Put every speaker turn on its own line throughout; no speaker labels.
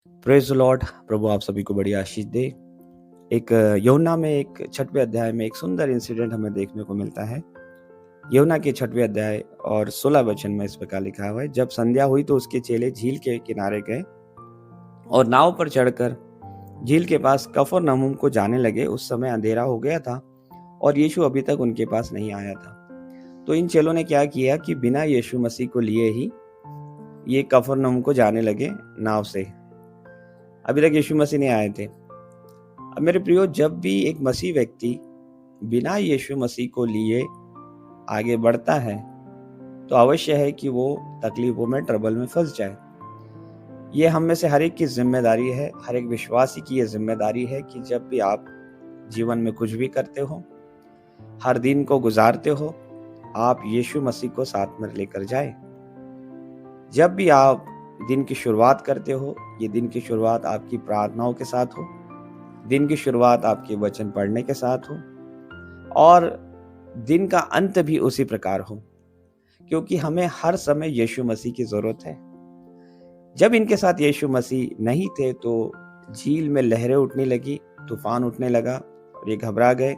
Praise the Lord. प्रभु आप सभी को बड़ी आशीष दे। एक यूहन्ना में एक 6वें अध्याय में एक सुंदर इंसिडेंट हमें देखने को मिलता है। यूहन्ना के 6वें अध्याय और 16 वचन में इस प्रकार लिखा हुआ है, जब संध्या हुई तो उसके चेले झील के किनारे गए और नाव पर चढ़कर झील के पास कफरनहूम को जाने लगे। उस समय अंधेरा हो गया था और यीशु अभी तक उनके पास नहीं आया था। तो इन चेलों ने क्या किया कि बिना यीशु मसीह को लिए ही ये कफरनहूम को जाने लगे नाव से। अभी तक यीशु मसीह नहीं आए थे। अब मेरे प्रियो, जब भी एक मसीह व्यक्ति बिना यीशु मसीह को लिए आगे बढ़ता है तो अवश्य है कि वो तकलीफों में, ट्रबल में फंस जाए। ये हम में से हर एक की जिम्मेदारी है, हर एक विश्वासी की ये जिम्मेदारी है कि जब भी आप जीवन में कुछ भी करते हो, हर दिन को गुजारते हो, आप यीशु मसीह को साथ में लेकर जाए। जब भी आप दिन की शुरुआत करते हो, ये दिन की शुरुआत आपकी प्रार्थनाओं के साथ हो, दिन की शुरुआत आपके वचन पढ़ने के साथ हो और दिन का अंत भी उसी प्रकार हो, क्योंकि हमें हर समय यीशु मसीह की जरूरत है। जब इनके साथ यीशु मसीह नहीं थे तो झील में लहरें उठने लगी, तूफान उठने लगा और ये घबरा गए,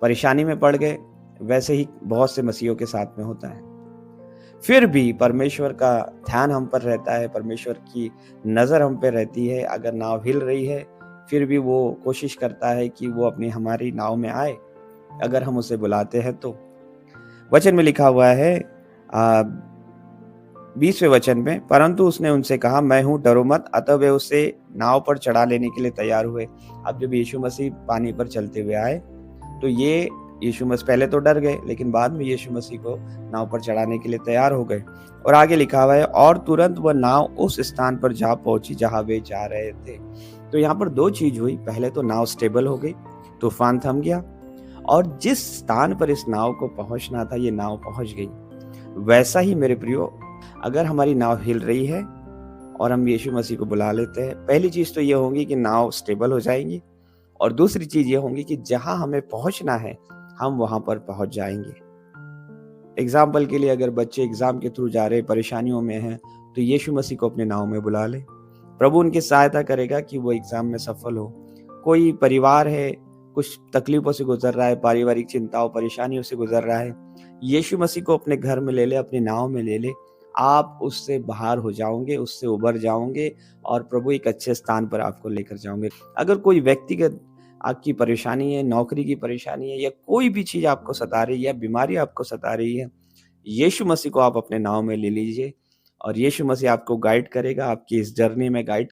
परेशानी में पड़ गए। वैसे ही बहुत से मसीहों के साथ में होता है। फिर भी परमेश्वर का ध्यान हम पर रहता है, परमेश्वर की नज़र हम पे रहती है। अगर नाव हिल रही है फिर भी वो कोशिश करता है कि वो अपनी हमारी नाव में आए, अगर हम उसे बुलाते हैं तो। वचन में लिखा हुआ है 20वें वचन में, परंतु उसने उनसे कहा, मैं हूँ, डरो मत। अतः वे उसे नाव पर चढ़ा लेने के लिए तैयार हुए। अब जब यीशु मसीह पानी पर चलते हुए आए तो ये यीशु मसीह पहले तो डर गए, लेकिन बाद में यीशु मसीह को नाव पर चढ़ाने के लिए तैयार हो गए। और आगे लिखा हुआ है, और तुरंत वह नाव उस स्थान पर जा पहुंची जहां वे जा रहे थे। तो यहाँ पर दो चीज हुई। पहले तो नाव स्टेबल हो गई, तूफान थम गया और जिस स्थान पर इस नाव को पहुंचना था ये नाव पहुंच गई। वैसा ही मेरे प्रियो, अगर हमारी नाव हिल रही है और हम यीशु मसीह को बुला लेते हैं, पहली चीज तो ये होगी कि नाव स्टेबल हो जाएंगी और दूसरी चीज ये होगी कि जहां हमें पहुंचना है हम वहां पर पहुंच जाएंगे। एग्जाम्पल के लिए, अगर बच्चे एग्जाम के थ्रू जा रहे, परेशानियों में हैं, तो यीशु मसीह को अपने नाव में बुला ले। प्रभु उनकी सहायता करेगा कि वो एग्जाम में सफल हो। कोई परिवार है, कुछ तकलीफों से गुजर रहा है, पारिवारिक चिंताओं, परेशानियों से गुजर रहा है, यीशु मसीह को अपने घर में ले ले, अपनी नाव में ले ले। आप उससे बाहर हो जाओगे, उससे उबर जाओगे और प्रभु एक अच्छे स्थान पर आपको लेकर जाओगे। अगर कोई व्यक्तिगत आपकी परेशानी है, नौकरी की परेशानी है या कोई भी चीज आपको सता रही है या बीमारी आपको सता रही है, यीशु मसीह को आप अपने नाव में ले लीजिए और यीशु मसीह आपको गाइड करेगा, आपकी इस जर्नी में गाइड